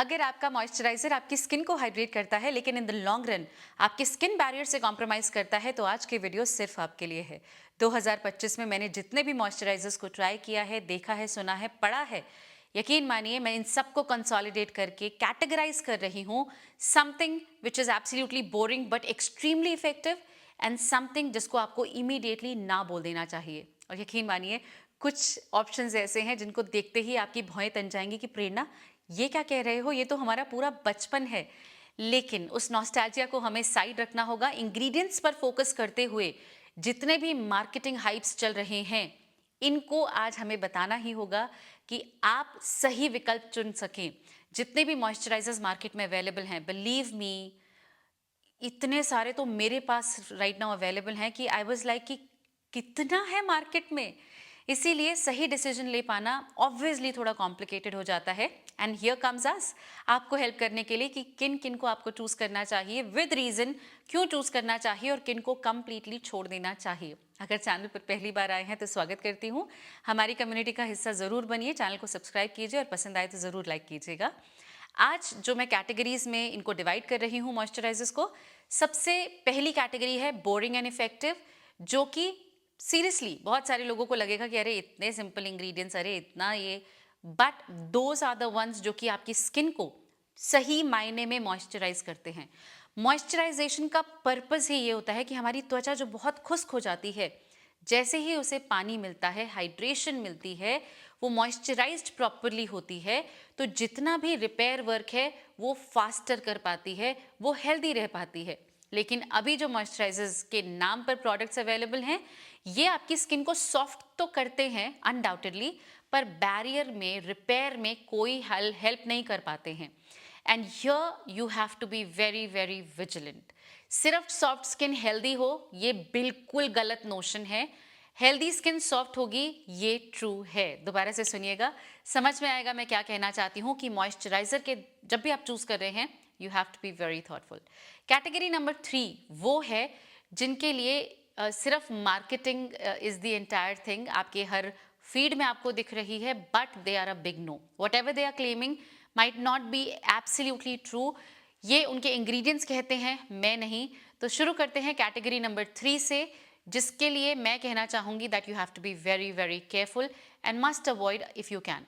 अगर आपका मॉइस्चराइजर आपकी स्किन को हाइड्रेट करता है लेकिन इन द लॉन्ग रन आपकी स्किन बैरियर से कॉम्प्रोमाइज करता है तो आज की वीडियो सिर्फ आपके लिए है। 2025 में मैंने जितने भी मॉइस्चराइजर्स को ट्राई किया है, देखा है, सुना है, पढ़ा है, यकीन मानिए मैं इन सबको कंसोलिडेट करके कैटेगराइज कर रही हूँ। Something which is absolutely boring but extremely effective and something जिसको आपको इमीडिएटली ना बोल देना चाहिए। और यकीन मानिए कुछ ऑप्शंस ऐसे हैं जिनको देखते ही आपकी भौएं तन जाएंगी कि प्रेरणा ये क्या कह रहे हो, ये तो हमारा पूरा बचपन है। लेकिन उस नॉस्टैल्जिया को हमें साइड रखना होगा। इंग्रेडिएंट्स पर फोकस करते हुए जितने भी मार्केटिंग हाइप्स चल रहे हैं इनको आज हमें बताना ही होगा कि आप सही विकल्प चुन सकें। जितने भी मॉइस्चराइजर्स मार्केट में अवेलेबल हैं, बिलीव मी इतने सारे तो मेरे पास राइट नाउ अवेलेबल हैं कि आई वाज लाइक कि कितना है मार्केट में। इसीलिए सही डिसीजन ले पाना ऑब्वियसली थोड़ा कॉम्प्लिकेटेड हो जाता है एंड हियर कम्स अस आपको हेल्प करने के लिए कि किन किन को आपको चूज करना चाहिए, विद रीजन क्यों चूज करना चाहिए और किन को कंप्लीटली छोड़ देना चाहिए। अगर चैनल पर पहली बार आए हैं तो स्वागत करती हूँ। हमारी कम्युनिटी का हिस्सा जरूर बनिए, चैनल को सब्सक्राइब कीजिए और पसंद आए तो जरूर लाइक कीजिएगा। आज जो मैं कैटेगरीज में इनको डिवाइड कर रही हूँ मॉइस्चराइजर्स को, सबसे पहली कैटेगरी है बोरिंग एंड इफेक्टिव, जो कि सीरियसली बहुत सारे लोगों को लगेगा कि अरे इतने सिंपल इंग्रेडिएंट्स, अरे इतना ये, but those are the ones जो कि आपकी स्किन को सही मायने में मॉइस्चराइज करते हैं। मॉइस्चराइजेशन का पर्पस ही ये होता है कि हमारी त्वचा जो बहुत खुश्क हो जाती है, जैसे ही उसे पानी मिलता है, हाइड्रेशन मिलती है, वो मॉइस्चराइज्ड प्रॉपरली होती है, तो जितना भी रिपेयर वर्क है वो फास्टर कर पाती है, वो हेल्दी रह पाती है। लेकिन अभी जो मॉइस्चराइजर्स के नाम पर प्रोडक्ट्स अवेलेबल हैं, ये आपकी स्किन को सॉफ्ट तो करते हैं अनडाउटेडली, पर बैरियर में, रिपेयर में कोई हेल्प नहीं कर पाते हैं। And here you have to be very very vigilant. सिर्फ सॉफ्ट स्किन हेल्दी हो ये बिल्कुल गलत नोशन है। हेल्दी स्किन सॉफ्ट होगी ये ट्रू है। दोबारा से सुनिएगा, समझ में आएगा मैं क्या कहना चाहती हूँ कि मॉइस्चराइजर के जब भी आप चूज कर रहे हैं you have to be very thoughtful. Category number 3 वो है जिनके लिए सिर्फ marketing is the entire thing आपके हर फीड में आपको दिख रही है, but they are a big no. Whatever they are claiming might not be absolutely true. ये उनके इंग्रेडिएंट्स कहते हैं, मैं नहीं। तो शुरू करते हैं कैटेगरी नंबर 3 से, जिसके लिए मैं कहना चाहूंगी that you have to be very very careful and must avoid if you can.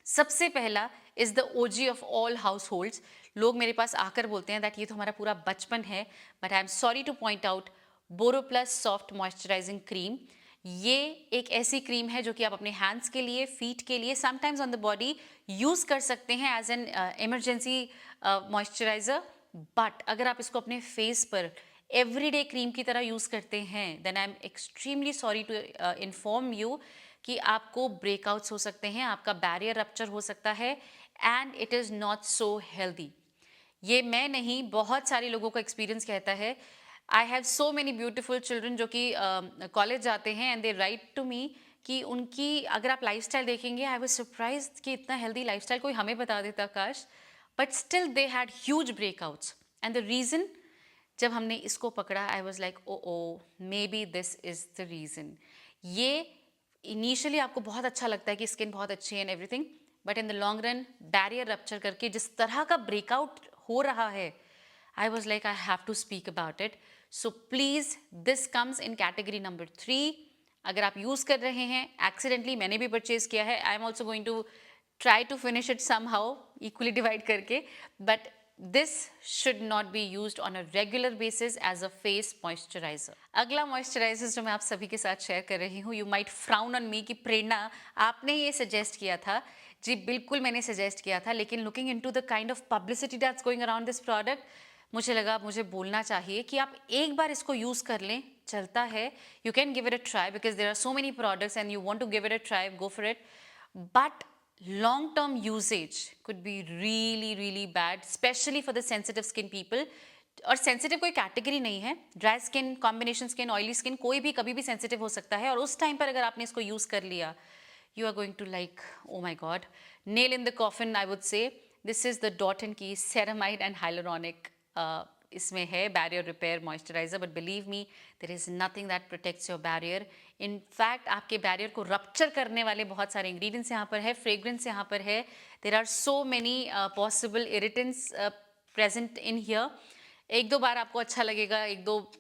सबसे पहला is the OG of all households. लोग मेरे पास आकर बोलते हैं दैट ये तो हमारा पूरा बचपन है, but I am sorry two point out, Boroplus soft moisturising cream. ये एक ऐसी क्रीम है जो कि आप अपने हैंड्स के लिए, फीट के लिए, sometimes on the body use कर सकते हैं as an emergency moisturiser. But अगर आप इसको अपने फेस पर एवरीडे क्रीम की तरह यूज करते हैं then I am extremely sorry to inform you कि आपको ब्रेकआउट्स हो सकते हैं, आपका बैरियर रप्चर हो सकता है and it is not so healthy. ये मैं नहीं, बहुत सारे लोगों का एक्सपीरियंस कहता है। I have so many beautiful children जो कि कॉलेज जाते हैं and they write to me कि उनकी अगर आप लाइफस्टाइल देखेंगे, आई वाज सरप्राइज्ड कि इतना हेल्दी लाइफस्टाइल कोई हमें बता देता काश, but still they had huge breakouts. And the reason, जब हमने इसको पकड़ा आई was like oh may be this is the reason. ये इनिशियली आपको बहुत अच्छा लगता है कि स्किन बहुत अच्छी है and everything, but in the long run barrier rupture करके जिस तरह का ब्रेकआउट हो रहा है, I was like I have to speak about it. So please this comes in category number 3। अगर आप यूज कर रहे हैं एक्सीडेंटली, मैंने भी परचेज किया है, I am also going to try to finish it somehow equally divide करके, बट this should not be used on a regular basis as a face moisturizer. अगला मॉइस्चराइजर जो मैं आप सभी के साथ शेयर कर रही हूँ, you might frown on me कि प्रेरणा आपने ये सजेस्ट किया था। जी बिल्कुल मैंने सजेस्ट किया था, लेकिन looking into the kind of publicity that's going around this product, मुझे लगा मुझे बोलना चाहिए कि आप एक बार इसको यूज़ कर लें, चलता है। You can give it a try because there are so many products and you want to give it a try, go for it, but long term usage could be really really bad, especially for the sensitive skin people. और sensitive कोई category नहीं है, dry skin, combination skin, oily skin, कोई भी कभी भी sensitive हो सकता है। और उस टाइम पर अगर आपने इसको यूज कर लिया, you are going to like oh my God, nail in the coffin I would say. This is the Dot and Key ceramide and hyaluronic इसमें है barrier repair moisturiser, but believe me there is nothing that protects your barrier. In fact आपके barrier को rupture करने वाले बहुत सारे ingredients यहाँ पर है, फ्रेग्रेंस यहाँ पर है. There are so many possible irritants present in here. एक दो बार आपको अच्छा लगेगा, एक दो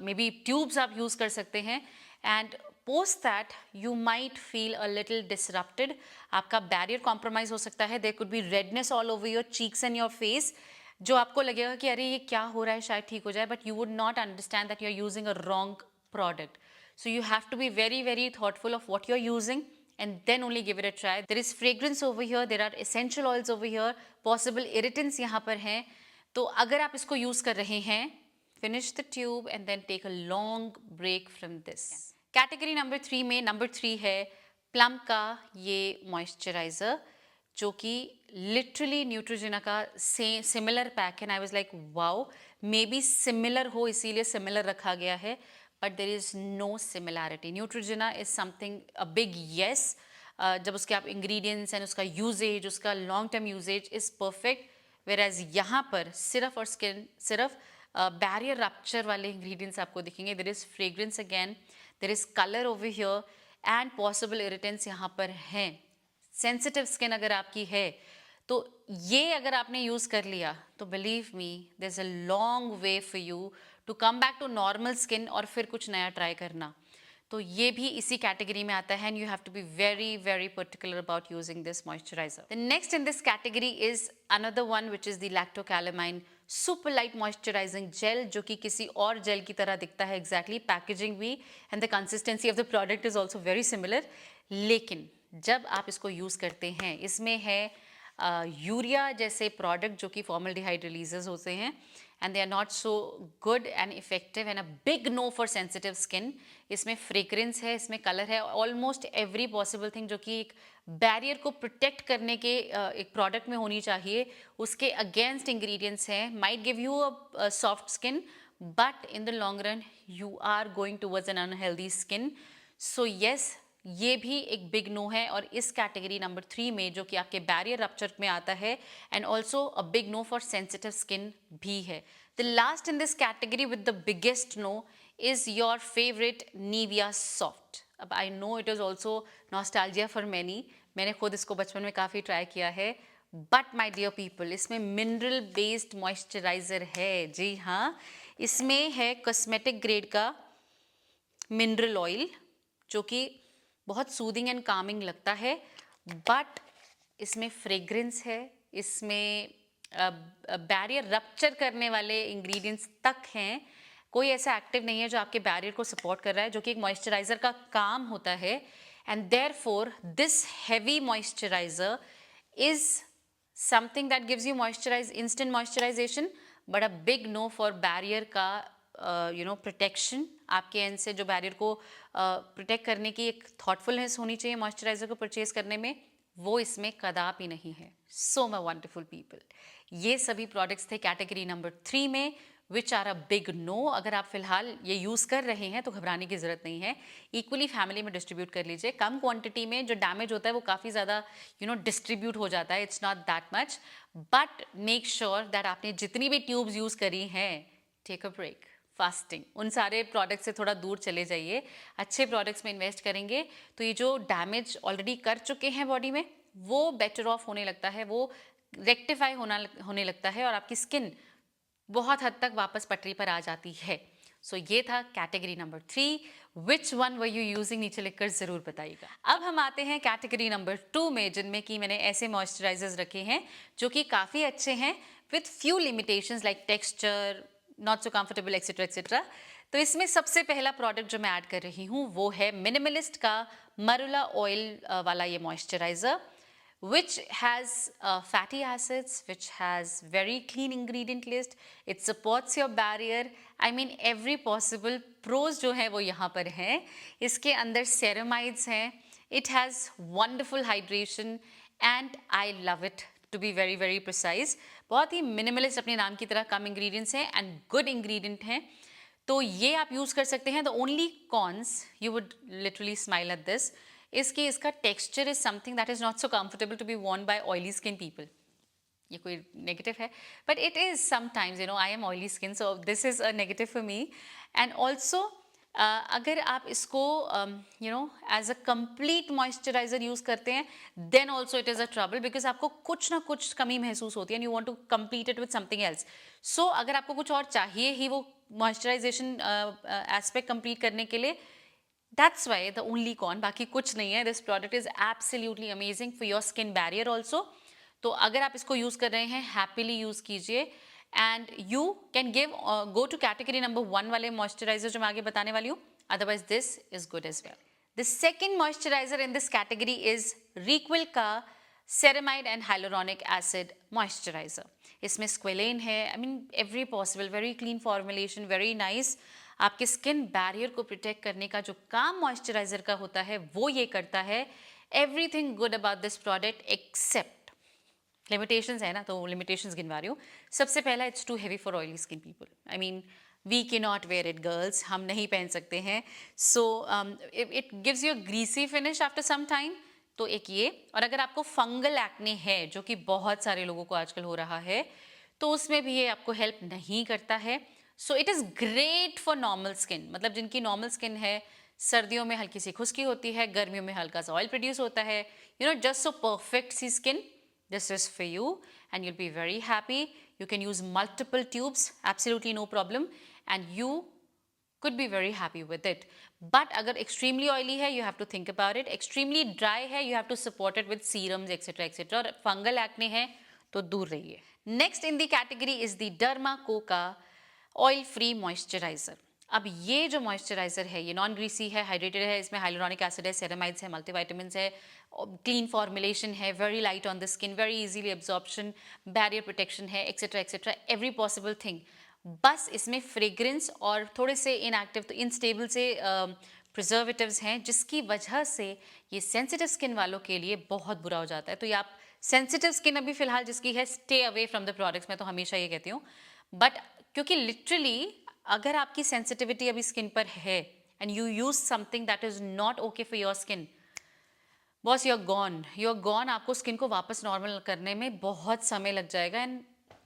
मे बी ट्यूब्स आप यूज कर सकते हैं, and post that you might feel a little disrupted. आपका बैरियर कॉम्प्रोमाइज हो सकता है. There could be redness all over your cheeks and your face, जो आपको लगेगा कि अरे ये क्या हो रहा है, शायद ठीक हो जाए, but you would not understand that you are using a wrong product. So you have to be very, very thoughtful of what you're using and then only give it a try. There is fragrance over here, there are essential oils over here, possible irritants यहाँ पर हैं. तो अगर आप इसको use कर रहे हैं, finish the tube and then take a long break from this. Category number 3 में नंबर 3 है प्लम का ये मॉइस्चराइजर, जो कि लिटरली न्यूट्रोजेना का सिमिलर पैक है. आई was like wow, may be similar हो इसीलिए सिमिलर रखा गया है, but there is no similarity. Neutrogena is something a big yes. जब उसके आप ingredients and उसका usage, उसका long term usage is perfect, whereas यहाँ पर सिर्फ और सिर्फ barrier rupture वाले ingredients आपको दिखेंगे. There is fragrance again, there is color over here and possible irritants यहाँ पर हैं. Sensitive skin अगर आपकी है तो ये अगर आपने यूज कर लिया तो believe me there is a long way for you to come back to normal skin और फिर कुछ नया ट्राई करना. तो ये भी इसी कैटेगरी में आता है, and you have to be very very particular about using this moisturiser. The next in this category is another one which is the Lacto Calamine super light moisturising gel, जो कि किसी और जेल की तरह दिखता है एग्जैक्टली, पैकेजिंग भी and the consistency of the product is also very similar. लेकिन जब आप इसको यूज करते हैं, इसमें है यूरिया जैसे प्रोडक्ट जो कि फॉर्मल्डिहाइड रिलीजेस होते हैं, and they are not so good and effective and a big no for sensitive skin. इसमें फ्रेग्रेंस है, इसमें कलर है, ऑलमोस्ट एवरी पॉसिबल थिंग जो कि एक बैरियर को प्रोटेक्ट करने के एक प्रोडक्ट में होनी चाहिए, उसके अगेंस्ट इंग्रेडिएंट्स हैं. Might give you a soft skin, but in the long run you are going towards an unhealthy skin. So yes, ये भी एक बिग नो है, और इस कैटेगरी नंबर 3 में जो कि आपके बैरियर रप्चर में आता है, and also a big no for sensitive skin भी है. The last in this category with the biggest no is your favourite Nivea soft. अब I know it is also nostalgia for many, मैंने खुद इसको बचपन में काफ़ी ट्राई किया है, बट माई डियर पीपल इसमें मिनरल बेस्ड मॉइस्चराइजर है. जी हाँ, इसमें है कॉस्मेटिक ग्रेड का मिनरल ऑयल, जो कि बहुत सूदिंग एंड कामिंग लगता है, बट इसमें फ्रेग्रेंस है, इसमें बैरियर रप्चर करने वाले इंग्रेडिएंट्स तक हैं. कोई ऐसा एक्टिव नहीं है जो आपके बैरियर को सपोर्ट कर रहा है, जो कि एक मॉइस्चराइजर का काम होता है. And therefore this heavy moisturiser is something that gives you instant moisturisation, but a big no for barrier का प्रोटेक्शन. आपके एंड से जो बैरियर को प्रोटेक्ट करने की एक थॉटफुलनेस होनी चाहिए मॉइस्चराइजर को परचेज करने में, वो इसमें कदापि नहीं है. सो माय वंडरफुल पीपल, ये सभी प्रोडक्ट्स थे कैटेगरी नंबर 3 में which are a big no. अगर आप फिलहाल ये यूज़ कर रहे हैं तो घबराने की ज़रूरत नहीं है. इक्वली फैमिली में डिस्ट्रीब्यूट कर लीजिए. कम क्वांटिटी में जो डैमेज होता है वो काफ़ी ज़्यादा डिस्ट्रीब्यूट हो जाता है. It's not that much, but make sure that आपने जितनी भी ट्यूब्स यूज़ करी हैं, टेक अ ब्रेक, फास्टिंग, उन सारे प्रोडक्ट से थोड़ा दूर चले जाइए. अच्छे प्रोडक्ट्स में इन्वेस्ट करेंगे तो ये जो डैमेज ऑलरेडी कर चुके हैं बॉडी में, वो बेटर ऑफ होने लगता है, वो रेक्टिफाई होने लगता है, और आपकी स्किन बहुत हद तक वापस पटरी पर आ जाती है. सो ये था category number 3. Which one were you using, नीचे लिखकर जरूर बताइएगा. अब हम आते हैं कैटेगरी नंबर 2 में, जिनमें कि मैंने ऐसे मॉइस्चराइजर्स रखे हैं जो कि काफ़ी अच्छे हैं with few limitations like texture, not so comfortable, etcetera etcetera. तो इसमें सबसे पहला प्रोडक्ट जो मैं ऐड कर रही हूँ वो है मिनिमलिस्ट का मरुला ऑयल वाला ये moisturiser, which has fatty acids, which has very clean ingredient list, it supports your barrier. I mean every possible pros जो है वो यहाँ पर हैं. इसके अंदर ceramides हैं, it has wonderful hydration and I love it to be very very precise. बहुत ही minimalist अपने नाम की तरह, कम ingredients हैं and good ingredient हैं. तो ये आप यूज़ कर सकते हैं. The only cons, you would literally smile at this, इसका texture is something that is not so comfortable to be worn by oily skin people. ये कोई नेगेटिव है, but it is sometimes, you know, I am oily skin, so this is a negative for me. And also अगर आप इसको you know as a complete moisturiser use करते हैं, then also it is a trouble, because आपको कुछ ना कुछ कमी महसूस होती है and you want to complete it with something else. So अगर आपको कुछ और चाहिए ही वो मॉइस्चराइजेशन एस्पेक्ट कंप्लीट करने के लिए, that's why the only con, बाकी कुछ नहीं है. This product is absolutely amazing for your skin barrier also. तो अगर आप इसको यूज कर रहे हैं, हैप्पीली यूज कीजिए. And you can give go to category number 1 वाले मॉइस्चराइजर जो मैं आगे बताने वाली हूँ. Otherwise this is good as well. The second moisturiser in this category is Re'equil का ceramide and hyaluronic acid moisturiser. इसमें स्क्वेलेन है, I mean every possible, very clean formulation, very nice. आपके स्किन बैरियर को प्रोटेक्ट करने का जो काम मॉइस्चराइजर का होता है वो ये करता है. Everything good about this product except limitations है ना, तो लिमिटेशंस गिनवा रही हूँ. सबसे पहला, it's too heavy for oily skin people. I mean we can't wear it girls, हम नहीं पहन सकते हैं. So it gives you a greasy finish after some time. तो एक ये, और अगर आपको फंगल एक्ने है जो कि बहुत सारे लोगों को आजकल हो रहा है, तो उसमें भी ये आपको हेल्प नहीं करता है. So it is great for normal skin, मतलब जिनकी नॉर्मल स्किन है, सर्दियों में हल्की सी खुश्की होती है, गर्मियों में हल्का सा ऑयल प्रोड्यूस होता है, you know, just so perfect see skin. This is for you and you'll be very happy. You can use multiple tubes, absolutely no problem, and you could be very happy with it. But अगर extremely oily है, you have to think about it. Extremely dry है, you have to support it with serums, etc. etc. और fungal acne है तो दूर रहिए. Next in the category is the Derma Coca Oil Free Moisturizer. अब ये जो मॉइस्चराइजर है, ये नॉन ग्रीसी है, हाइड्रेटेड है, इसमें हाइलोरॉनिक एसिड है, सेरेमाइड्स है, मल्टीविटामिन्स है, क्लीन फॉर्मुलेशन है, very light on the skin, very easily absorption, barrier protection है, etcetera etcetera, every possible thing. बस इसमें फ्रेग्रेंस और थोड़े से इनएक्टिव, तो इनस्टेबल से प्रिजर्वेटिव्स हैं, जिसकी वजह से ये सेंसिटिव स्किन वालों के लिए बहुत बुरा हो जाता है. तो ये आप सेंसिटिव स्किन अभी फिलहाल जिसकी है, stay away from the products, मैं तो हमेशा ये कहती हूँ. बट क्योंकि लिटरली अगर आपकी सेंसिटिविटी अभी स्किन पर है and you use something that is not okay for your skin, boss you are gone. आपको स्किन को वापस नॉर्मल करने में बहुत समय लग जाएगा and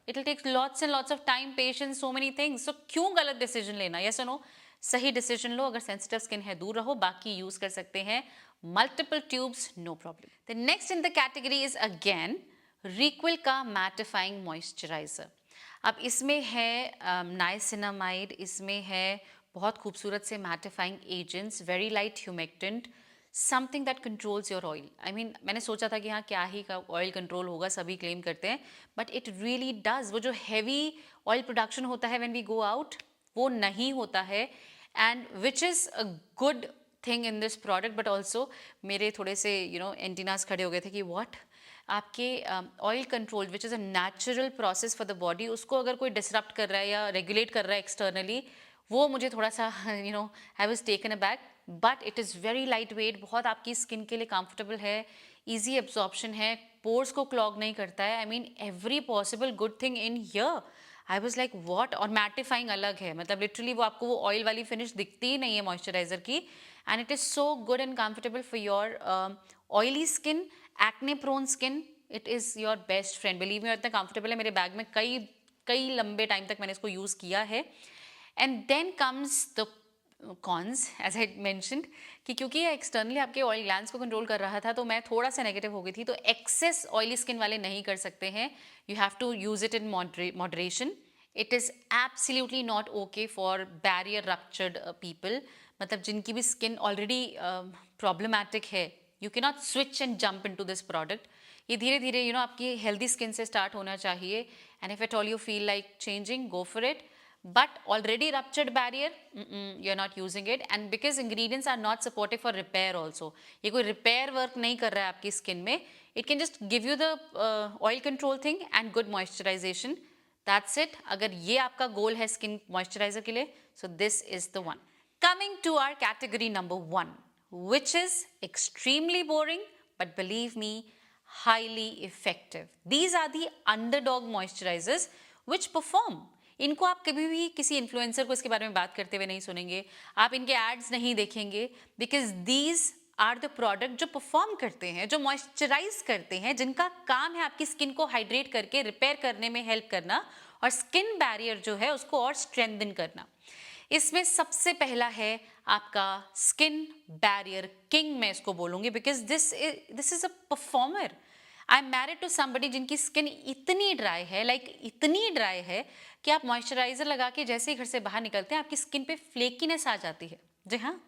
it will take lots and lots of time, patience, so many things. So क्यों गलत डिसीजन लेना? यस और नो, सही डिसीजन लो. अगर सेंसिटिव स्किन है, दूर रहो. बाकी यूज कर सकते हैं multiple tubes, no problem. The next in the category is again Re'equil का मैटिफाइंग मॉइस्चराइजर. अब इसमें है नाइसिनामाइड, इसमें है बहुत खूबसूरत से mattifying agents, very light humectant, something that controls your oil. I mean मैंने सोचा था कि हाँ, क्या ही का ऑयल कंट्रोल होगा, सभी क्लेम करते हैं, बट इट रियली डज. वो जो हैवी ऑयल प्रोडक्शन होता है व्हेन वी गो आउट, वो नहीं होता है. And which is a good thing in this product. But also मेरे थोड़े से यू नो एंटीनास खड़े हो गए थे कि व्हाट, आपके oil control which is a natural process for the body, उसको अगर कोई डिसरप्ट कर रहा है या रेगुलेट कर रहा है एक्सटर्नली, वो मुझे थोड़ा सा you know I was taken a back. But it is very light weight, बहुत आपकी स्किन के लिए कंफर्टेबल है, ईजी एब्जॉर्प्शन है, पोर्स को क्लॉग नहीं करता है. I mean every possible good thing in here. I was like what. और मैटिफाइंग अलग है, मतलब लिटरली वो आपको वो ऑयल वाली फिनिश दिखती ही नहीं है मॉइस्चराइजर की. And it is so good and comfortable for your oily skin, acne prone skin. It is your best friend, believe me. इतना कंफर्टेबल है, मेरे बैग में कई कई लंबे टाइम तक मैंने इसको यूज़ किया है. And then comes the cons, as I mentioned, कि क्योंकि ये एक्सटर्नली आपके ऑयल ग्लैंड्स को कंट्रोल कर रहा था, तो मैं थोड़ा सा नेगेटिव हो गई थी. तो एक्सेस ऑयली स्किन वाले नहीं कर सकते हैं. You have to use it in moderation. It is absolutely not okay for barrier ruptured people, मतलब जिनकी भी स्किन ऑलरेडी प्रॉब्लमैटिक है. You can not switch and jump into this product. ये धीरे धीरे यू नो आपकी healthy skin से start होना चाहिए. And if at all you feel like changing, go for it. But already ruptured barrier, you're not using it. And because ingredients are not supportive for repair also, ये कोई repair work नहीं कर रहा है आपकी skin में. It can just give you the oil control thing and good moisturization. That's it. अगर ये आपका गोल है skin moisturizer के लिए, so this is the one. Coming to our category number 1, which is extremely boring, but believe me, highly effective. These are the underdog moisturizers which perform. इनको आप कभी भी किसी इन्फ्लुएंसर को इसके बारे में बात करते हुए नहीं सुनेंगे, आप इनके एड्स नहीं देखेंगे, because these are the product जो परफॉर्म करते हैं, जो मॉइस्चराइज करते हैं, जिनका काम है आपकी स्किन को हाइड्रेट करके रिपेयर करने में हेल्प करना और स्किन बैरियर जो है उसको और स्ट्रेंथन करना। इसमें सबसे पहला है आपका स्किन बैरियर किंग, मैं इसको बोलूंगी, because this is a performer. I am married to somebody जिनकी स्किन इतनी ड्राई है, इतनी ड्राई है कि आप मॉइस्चराइजर लगा के जैसे ही घर से बाहर निकलते हैं आपकी स्किन पे फ्लेकीनेस आ जाती है। जी हाँ,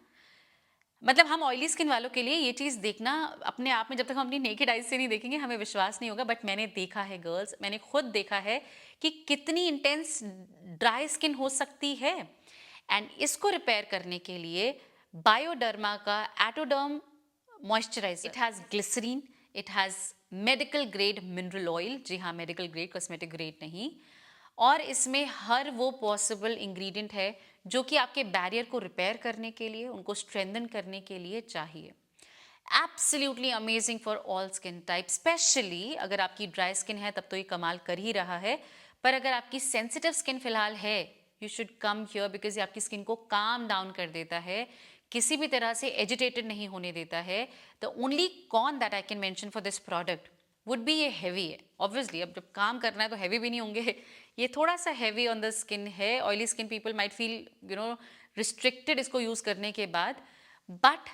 मतलब हम ऑयली स्किन वालों के लिए ये चीज़ देखना अपने आप में, जब तक हम अपनी नेकेड आइज से नहीं देखेंगे हमें विश्वास नहीं होगा। बट मैंने देखा है गर्ल्स, मैंने खुद देखा है कि कितनी इंटेंस ड्राई स्किन हो सकती है। एंड इसको रिपेयर करने के लिए बायोडर्मा का Atoderm moisturiser, it has glycerin, it has medical grade mineral oil, जी हाँ मेडिकल ग्रेड, कॉस्मेटिक ग्रेड नहीं। और इसमें हर वो पॉसिबल इंग्रेडिएंट है जो कि आपके बैरियर को रिपेयर करने के लिए, उनको स्ट्रेंथन करने के लिए चाहिए। Absolutely amazing for all skin type, specially अगर आपकी ड्राई स्किन है तब तो ये कमाल कर ही रहा है, पर अगर आपकी सेंसिटिव स्किन फिलहाल है, you should come here, because ये आपकी स्किन को काम डाउन कर देता है, किसी भी तरह से एजिटेटेड नहीं होने देता है। The only con that I can mention for this product would be ये हैवी है। ऑब्वियसली अब जब काम करना है तो हैवी भी नहीं होंगे, ये थोड़ा सा हैवी ऑन द स्किन है। Oily skin people might feel restricted इसको यूज करने के बाद, बट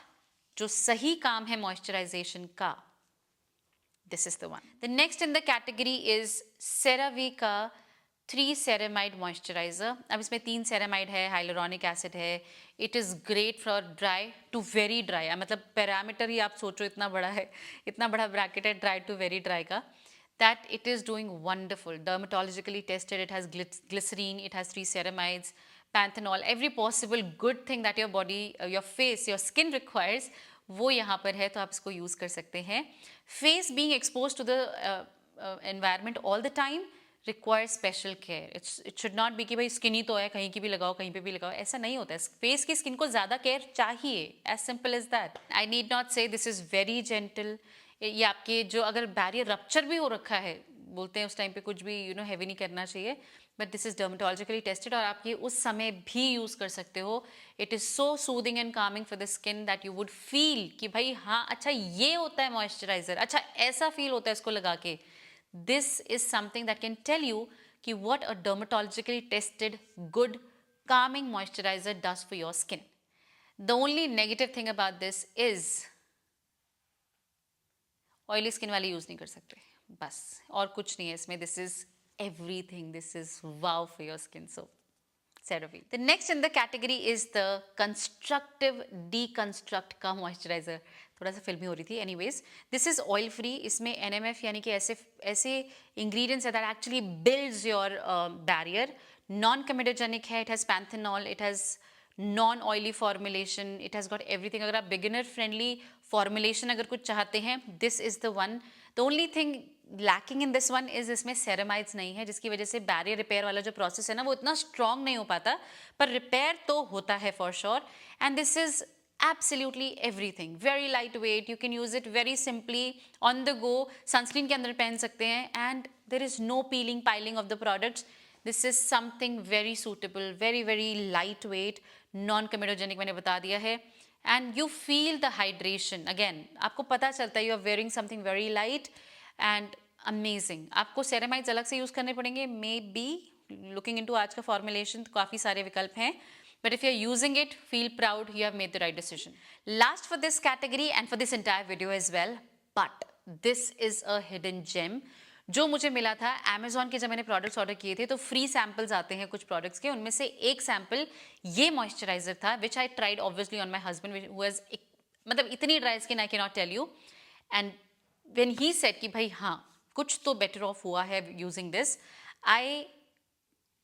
जो सही काम है मॉइस्चराइजेशन का, this is the one. The next in the category is CeraVe का 3 सेरेमाइड मॉइस्चराइजर। अब इसमें 3 सेरेमाइड है, हाइलुरोनिक एसिड है। It is great for dry to very dry, मतलब पैरामीटर ही आप सोचो इतना बड़ा है, इतना बड़ा ब्रैकेट है ड्राई टू वेरी ड्राई का, that it is doing wonderful, dermatologically tested, it has glycerine, it has 3 ceramides, panthenol, every possible good thing that your body, your face, your skin requires, वो यहाँ पर है, तो आप इसको use कर सकते हैं। Face being exposed to the environment all the time requires special care. It should not be कि भाई स्किन ही तो है, कहीं की भी लगाओ, कहीं पे भी लगाओ, ऐसा नहीं होता है। फेस की स्किन को ज़्यादा केयर चाहिए, as simple as that. I need not say this is very gentle. ये आपके जो अगर बैरियर रप्चर भी हो रखा है, बोलते हैं उस टाइम पे कुछ भी हैवी नहीं करना चाहिए, but this is dermatologically tested और आप ये उस समय भी यूज कर सकते हो। It is so soothing and Kameng for the skin that you would feel कि भाई हाँ अच्छा ये होता है मॉइस्चराइजर, अच्छा ऐसा फील होता है इसको लगा के। This is something that can tell you कि what a dermatologically tested good calming moisturizer does for your skin. The only negative thing about this is oily skin वाले यूज नहीं कर सकते, बस और कुछ नहीं है इसमें। This is everything, this is wow for your skin. So CeraVe. The next in the category is the constructive deconstruct का मॉइस्चराइजर, थोड़ा सा फिल्मी हो रही थी। Anyways this is oil free, इसमें NMF यानी कि ऐसे इंग्रेडिएंट्स है that actually builds your barrier. Non comedogenic है, it has panthenol, it has non oily formulation, it has got everything. अगर आप बिगिनर फ्रेंडली फॉर्मुलेशन अगर कुछ चाहते हैं, this is the one. The only thing lacking in this one is इसमें ceramides नहीं है, जिसकी वजह से बैरियर रिपेयर वाला जो प्रोसेस है ना वो इतना स्ट्रॉन्ग नहीं हो पाता, पर रिपेयर तो होता है for sure. And this is absolutely everything, very lightweight, you can use it very simply on the go, sunscreen के अंदर पहन सकते हैं, and there is no peeling piling of the products. This is something very suitable, very very lightweight, non comedogenic मैंने बता दिया है, and you feel the hydration again, आपको पता चलता है you are wearing something very light and amazing. आपको ceramides अलग से यूज करने पड़ेंगे, मे बी लुकिंग इनटू आज का फॉर्मुलेशन काफ़ी सारे विकल्प हैं, but if you're using it, feel proud you have made the right decision. Last for this category and for this entire video as well, but this is a hidden gem जो मुझे मिला था Amazon के। जब मैंने products order किए थे तो फ्री सैम्पल्स आते हैं कुछ प्रोडक्ट्स के, उनमें से एक सैम्पल ये मॉइस्चराइजर था, which I tried obviously on my husband who has, मतलब इतनी dry skin I can not tell you. And when he said कि भाई हाँ कुछ तो बेटर ऑफ हुआ है using this, I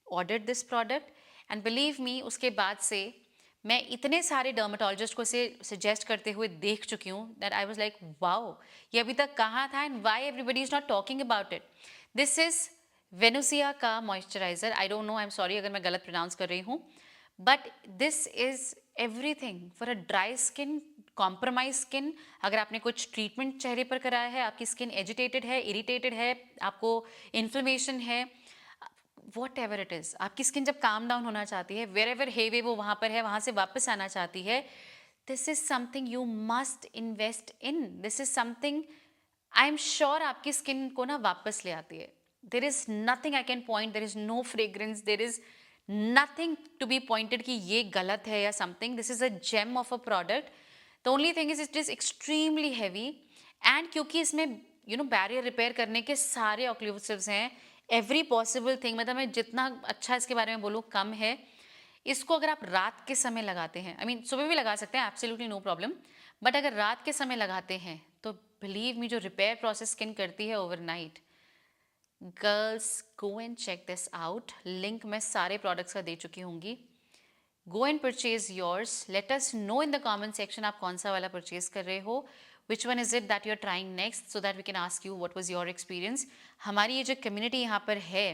ordered this product and believe me उसके बाद से मैं इतने सारे डर्मेटोलॉजिस्ट को इसे सजेस्ट करते हुए देख चुकी हूँ that I was like wow, ये अभी तक कहाँ था and why everybody is not talking about it. This is Venusia का moisturiser. I don't know, I am sorry अगर मैं गलत प्रोनाउंस कर रही हूँ, but this is everything for a dry skin, compromise skin. अगर आपने कुछ ट्रीटमेंट चेहरे पर कराया है, आपकी स्किन एजिटेटेड है, इरिटेटेड है, आपको इन्फ्लेमेशन है, वॉट एवर इट इज़, आपकी स्किन जब काम डाउन होना चाहती है, वेर एवर हे वे वो वहाँ पर है, वहाँ से वापस आना चाहती है, this is something you must invest in. This is something I am sure आपकी स्किन को ना वापस ले आती है. There is nothing I can point, there is no fragrance, there is nothing to be pointed कि ये गलत है या something. This is a gem of a product. The only thing is it is extremely heavy. And क्योंकि इसमें barrier repair करने के सारे ऑक्लूसिव्स हैं, एवरी पॉसिबल थिंग, मतलब मैं जितना अच्छा इसके बारे में बोलूँ कम है. इसको अगर आप रात के समय लगाते हैं, आई मीन सुबह भी लगा सकते हैं, एब्सोल्युटली नो प्रॉब्लम, बट अगर रात के समय लगाते हैं तो बिलीव मी, जो रिपेयर प्रोसेस स्किन करती है overnight. Girls, go and check this out. Link मैं सारे प्रोडक्ट्स का दे चुकी होंगी. Go and purchase yours. Let us know in the comment section आप कौन सा वाला परचेज कर रहे हो. Which one is it that you are trying next, so that we can ask you what was your experience. हमारी ये जो कम्युनिटी यहाँ पर है,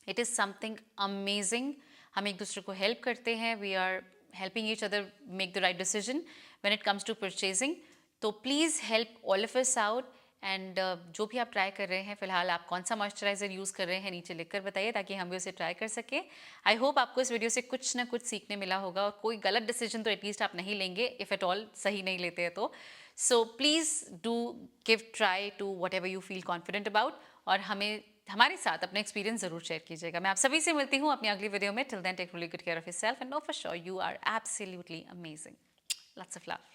इट इज़ समथिंग अमेजिंग. हम एक दूसरे को हेल्प करते हैं. We are helping each other make the right decision when it comes to purchasing. तो please help all of us out. And जो भी आप ट्राई कर रहे हैं, फिलहाल आप कौन सा मॉइस्चराइजर यूज़ कर रहे हैं नीचे लिखकर बताइए, ताकि हम भी उसे ट्राई कर सकें. आई होप आपको इस वीडियो से कुछ ना कुछ सीखने मिला होगा, और कोई गलत डिसीजन तो एटलीस्ट आप नहीं लेंगे, इफ़ एट ऑल सही नहीं लेते हैं तो. So please do give try to whatever you feel confident about, और हमारे साथ अपना एक्सपीरियंस जरूर शेयर कीजिएगा. मैं आप सभी से मिलती हूँ अपनी अगली वीडियो में. Till then take really good care of yourself and know for sure you are absolutely amazing. Lots of love.